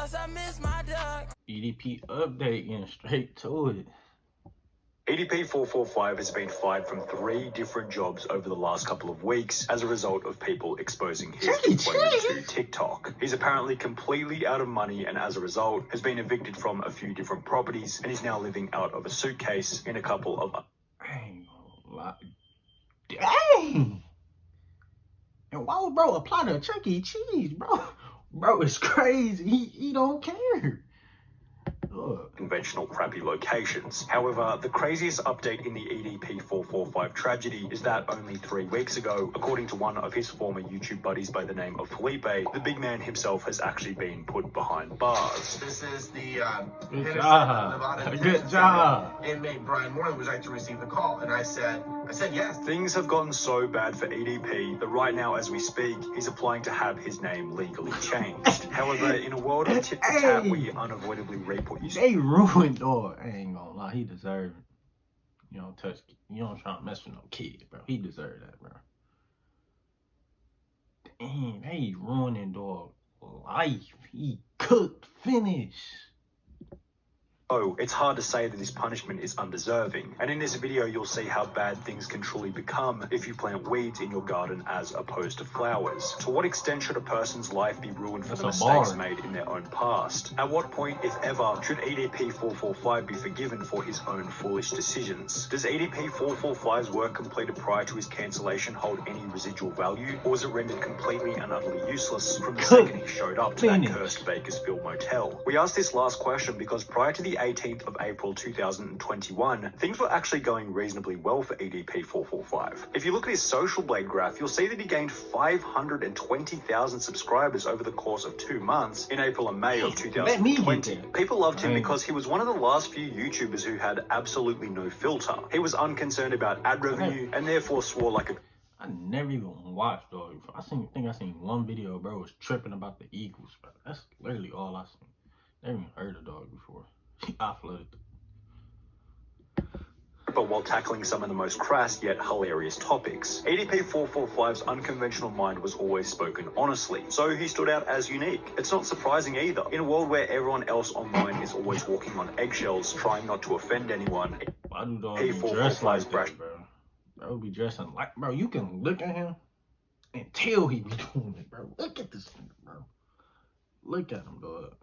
house, I miss my dog. EDP update, getting straight to it. EDP445 has been fired from 3 different jobs over the last couple of weeks as a result of people exposing his employment to TikTok. He's apparently completely out of money and as a result has been evicted from a few different properties and is now living out of a suitcase in a couple of... I ain't gonna lie. Dang! And why would bro apply to Chuck E. Cheese, bro? Bro, it's crazy. He don't care. Conventional crappy locations. However, the craziest update in the EDP445 tragedy is that only 3 weeks ago, according to one of his former YouTube buddies by the name of Felipe, the big man himself has actually been put behind bars. This is the Good job. Good job. Inmate Brian Moore was actually received the call, and I said yes. Things have gotten so bad for EDP that right now, as we speak, he's applying to have his name legally changed. However, in a world of tit for tat, where you unavoidably reap what you they ruined dog. I ain't gonna lie, he deserved it. You don't touch, you don't try to mess with no kids, bro. He deserved that, bro. Damn, they ruining dog life. He cooked, finished. Oh, it's hard to say that this punishment is undeserving, and in this video you'll see how bad things can truly become if you plant weeds in your garden as opposed to flowers. To what extent should a person's life be ruined for the mistakes made in their own past? At what point, if ever, should EDP445 be forgiven for his own foolish decisions? Does EDP445's work completed prior to his cancellation hold any residual value, or was it rendered completely and utterly useless from the second he showed up to that cursed Bakersfield motel? We asked this last question because prior to the 18th of April 2021, things were actually going reasonably well for EDP445. If you look at his Social Blade graph, you'll see that he gained 520,000 subscribers over the course of 2 months in April and May of 2020. People loved him because he was one of the last few YouTubers who had absolutely no filter. He was unconcerned about ad revenue and therefore swore like a... I never even watched dog. I think I seen one video, bro, was tripping about the Eagles, bro. That's literally all I seen. Never even heard of dog before. I flooded. But while tackling some of the most crass yet hilarious topics, EDP445's unconventional mind was always spoken honestly, so he stood out as unique. It's not surprising either. In a world where everyone else online is always walking on eggshells, trying not to offend anyone, why do dogs be dressed like that, bro? Bro be dressing like, bro, you can look at him and tell he be doing it, bro. Look at this thing, bro. Look at him, dog.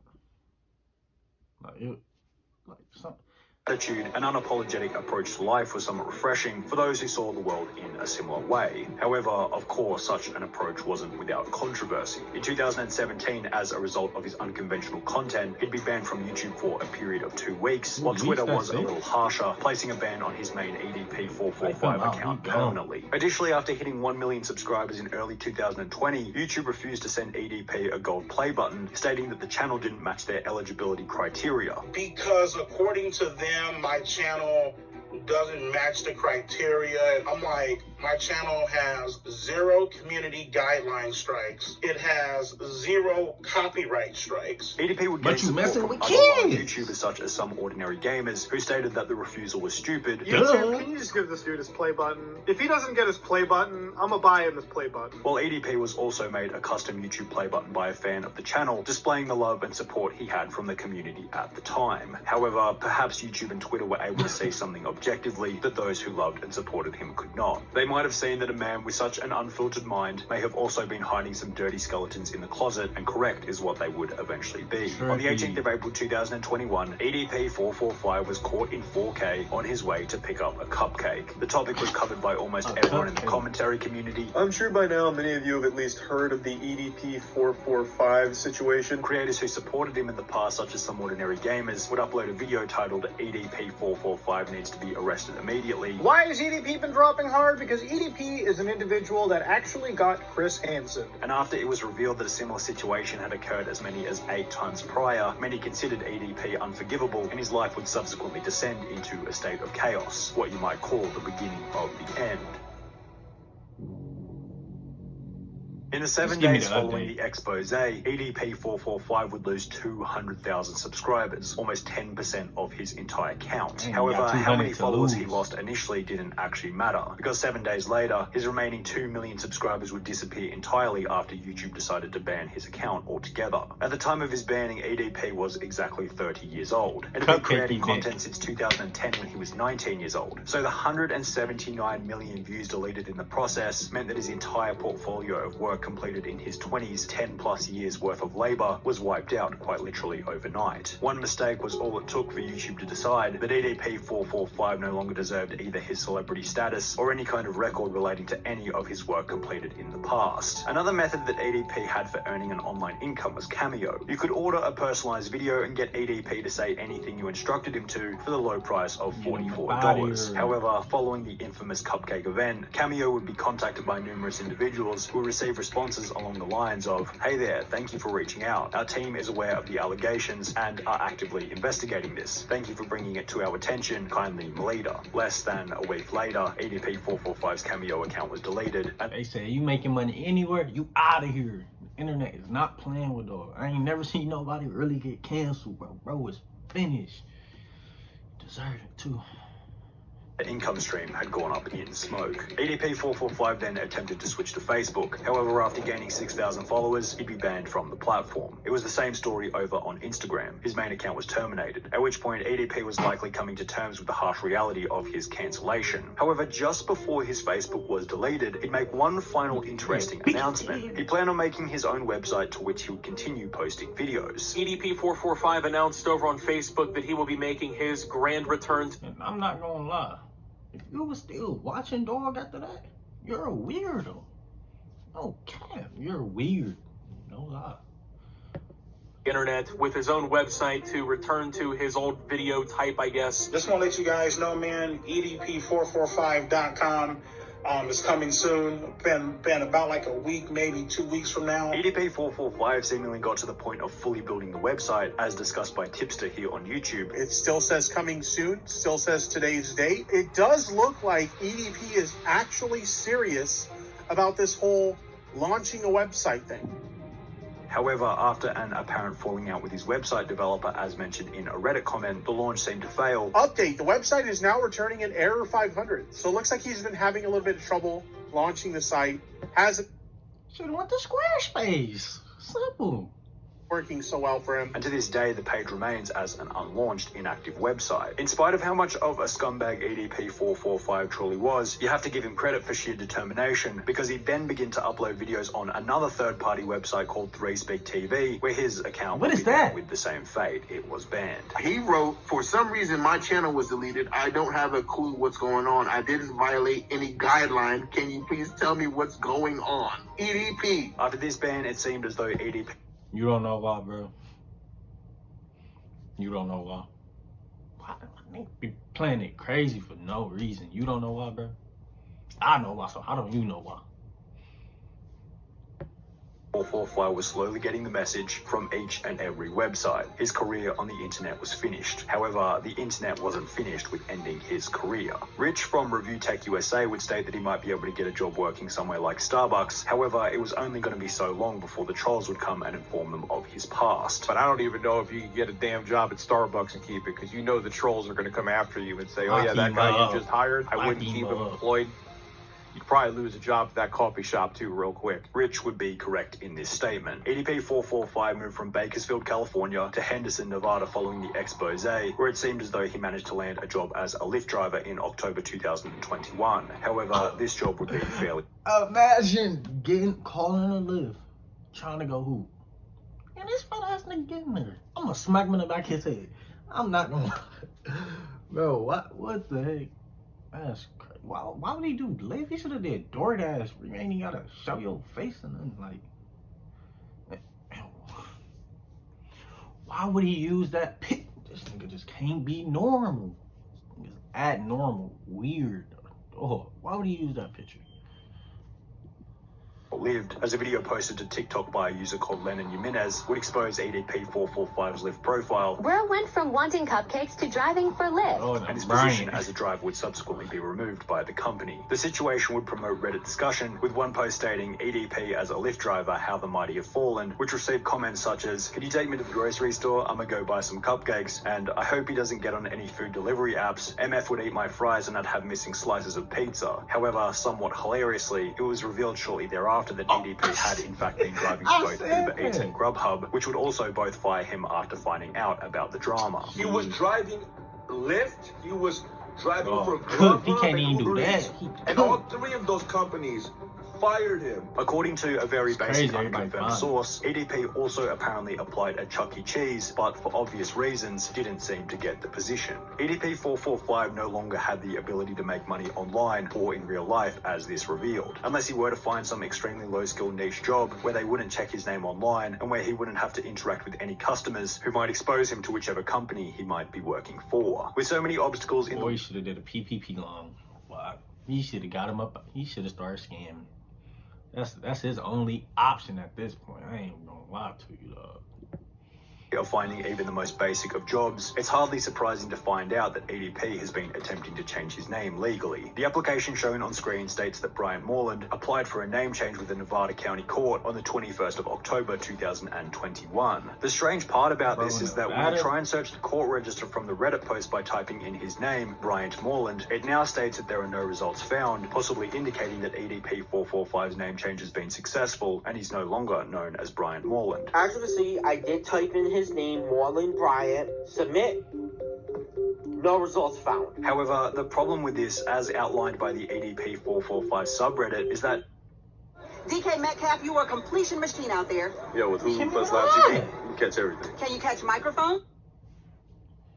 Like something. Attitude and unapologetic approach to life was somewhat refreshing for those who saw the world in a similar way. However, of course, such an approach wasn't without controversy. In 2017, as a result of his unconventional content, he'd be banned from YouTube for a period of 2 weeks, while Twitter was a little harsher, placing a ban on his main EDP445 account permanently. Additionally, after hitting 1 million subscribers in early 2020, YouTube refused to send EDP a gold play button, stating that the channel didn't match their eligibility criteria. Because according to them, my channel doesn't match the criteria. And I'm like, my channel has 0 community guideline strikes. It has 0 copyright strikes. EDP would get support from other YouTubers such as Some Ordinary Gamers, who stated that the refusal was stupid. YouTube, can you just give this dude his play button? If he doesn't get his play button, I'm gonna buy him his play button. While EDP was also made a custom YouTube play button by a fan of the channel, displaying the love and support he had from the community at the time. However, perhaps YouTube and Twitter were able to see something objectively that those who loved and supported him could not. They might have seen that a man with such an unfiltered mind may have also been hiding some dirty skeletons in the closet, and correct is what they would eventually be. On the 18th of April 2021, EDP445 was caught in 4K on his way to pick up a cupcake. The topic was covered by almost everyone in the commentary community. I'm sure by now many of you have at least heard of the EDP445 situation. Creators who supported him in the past, such as Some Ordinary Gamers, would upload a video titled EDP445 needs to be arrested immediately. Why has EDP been dropping hard? Because EDP is an individual that actually got Chris Hansen. And after it was revealed that a similar situation had occurred as many as 8 times prior, many considered EDP unforgivable, and his life would subsequently descend into a state of chaos, what you might call the beginning of the end. In the 7 days following the expose, EDP445 would lose 200,000 subscribers, almost 10% of his entire count. However, how many followers he lost initially didn't actually matter, because 7 days later, his remaining 2 million subscribers would disappear entirely after YouTube decided to ban his account altogether. At the time of his banning, EDP was exactly 30 years old, and had been creating content since 2010 when he was 19 years old. So the 179 million views deleted in the process meant that his entire portfolio of work completed in his 20s, 10 plus years worth of labor, was wiped out quite literally overnight. One mistake was all it took for YouTube to decide that EDP445 no longer deserved either his celebrity status or any kind of record relating to any of his work completed in the past. Another method that EDP had for earning an online income was Cameo. You could order a personalized video and get EDP to say anything you instructed him to for the low price of $44. However, following the infamous cupcake event, Cameo would be contacted by numerous individuals who would receive responses along the lines of, "Hey there, thank you for reaching out. Our team is aware of the allegations and are actively investigating this. Thank you for bringing it to our attention. Kindly later." Less than a week later, EDP445's Cameo account was deleted. And they say, you making money anywhere, you out of here. The internet is not playing with dog. I ain't never seen nobody really get canceled, bro. Bro is finished. Deserved it too. The income stream had gone up in smoke. EDP445 then attempted to switch to Facebook. However, after gaining 6,000 followers, he'd be banned from the platform. It was the same story over on Instagram. His main account was terminated, at which point EDP was likely coming to terms with the harsh reality of his cancellation. However, just before his Facebook was deleted, he'd make one final interesting announcement. He planned on making his own website to which he would continue posting videos. EDP445 announced over on Facebook that he will be making his grand return. And I'm not gonna lie. If you were still watching dog after that, you're a weirdo. Oh, Cam, you're weird. No lie. Internet with his own website to return to his old video type, I guess. Just want to let you guys know, man, EDP445.com is coming soon. Been about like a week, maybe 2 weeks from now. EDP445 seemingly got to the point of fully building the website, as discussed by Tipster here on YouTube. It still says coming soon, still says today's date. It does look like EDP is actually serious about this whole launching a website thing. However, after an apparent falling out with his website developer, as mentioned in a Reddit comment, the launch seemed to fail. Update, the website is now returning an error 500. So it looks like he's been having a little bit of trouble launching the site. Should've went to Squarespace. Simple. Working so well for him. And to this day, the page remains as an unlaunched, inactive website. In spite of how much of a scumbag EDP445 truly was, you have to give him credit for sheer determination, because he then began to upload videos on another third-party website called 3Speak TV, where his account What is that? with the same fate. It was banned. He wrote, "For some reason, my channel was deleted. I don't have a clue what's going on. I didn't violate any guideline. Can you please tell me what's going on? EDP." After this ban, it seemed as though EDP... You don't know why, bro. You don't know why. Why they be playing it crazy for no reason? You don't know why, bro. I know why, so how don't you know why? 445 was slowly getting the message from each and every website. His career on the internet was finished. However, the internet wasn't finished with ending his career. Rich from Review Tech USA would state that he might be able to get a job working somewhere like Starbucks. However, it was only going to be so long before the trolls would come and inform them of his past. But I don't even know if you can get a damn job at Starbucks and keep it, because you know the trolls are going to come after you and say, "Oh yeah, that guy you just hired, I wouldn't keep him employed." You'd probably lose a job at that coffee shop too real quick. Rich would be correct in this statement. EDP445 moved from Bakersfield, California to Henderson, Nevada following the expose, where it seemed as though he managed to land a job as a Lyft driver in October 2021. However, this job would be fairly... Imagine calling a Lyft, trying to go hoop. And this fat ass nigga getting there. I'm gonna smack him in the back of his head. I'm not gonna... Bro, what the heck? That's crazy. Why would he do Lyft? He should have did DoorDash. You ain't even gotta show your face and then like. Why would he use that pic? This nigga just can't be normal. Just add normal, weird. Oh, why would he use that picture? short-lived, as a video posted to TikTok by a user called Lennon Jimenez would expose EDP445's Lyft profile. Bro went from wanting cupcakes to driving for Lyft. And his position as a driver would subsequently be removed by the company. The situation would promote Reddit discussion, with one post stating EDP as a Lyft driver, how the mighty have fallen, which received comments such as, "Can you take me to the grocery store? I'm gonna go buy some cupcakes," and "I hope he doesn't get on any food delivery apps. MF would eat my fries and I'd have missing slices of pizza." However, somewhat hilariously, it was revealed shortly thereafter that EDP had in fact been driving for both Uber Eats and Grubhub, which would also both fire him after finding out about the drama. He was driving Lyft, he was driving for Grubhub, he can't and even do Uber that. Eats, and all three of those companies fired him. According to a very basic unconfirmed fine. source, EDP also apparently applied at Chuck E. Cheese, but for obvious reasons didn't seem to get the position. EDP445 no longer had the ability to make money online or in real life, as this revealed, unless he were to find some extremely low-skill niche job where they wouldn't check his name online and where he wouldn't have to interact with any customers who might expose him to whichever company he might be working for. With so many obstacles in he should have did a PPP loan. Wow. He should have got him up. He should have started scamming. That's his only option at this point. I ain't gonna lie to you, dog. Of finding even the most basic of jobs, it's hardly surprising to find out that EDP has been attempting to change his name legally. The application shown on screen states that Bryant Moreland applied for a name change with the Nevada County Court on the 21st of October 2021. The strange part about this is that when you try and search the court register from the Reddit post by typing in his name, Bryant Moreland, it now states that there are no results found, possibly indicating that EDP445's name change has been successful and he's no longer known as Bryant Moreland. As you can see, I did type in his name, Moreland Bryant, submit, no results found. However, the problem with this, as outlined by the EDP445 subreddit, is that DK Metcalf, you are a completion machine out there. Yo, with Hulu plus live TV, you catch everything. Can you catch microphone?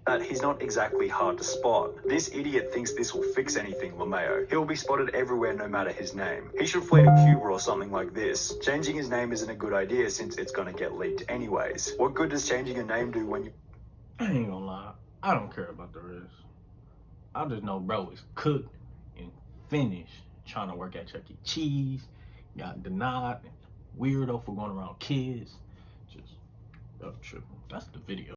that he's not exactly hard to spot. This idiot thinks this will fix anything, LeMayo. He'll be spotted everywhere no matter his name. He should flee to Cuba or something like this. Changing his name isn't a good idea since it's gonna get leaked anyways. What good does changing a name do when you... I ain't gonna lie. I don't care about the rest. I just know bro is cooked and finished trying to work at Chuck E. Cheese, got denied, weirdo for going around kids. Just up tripping. That's the video.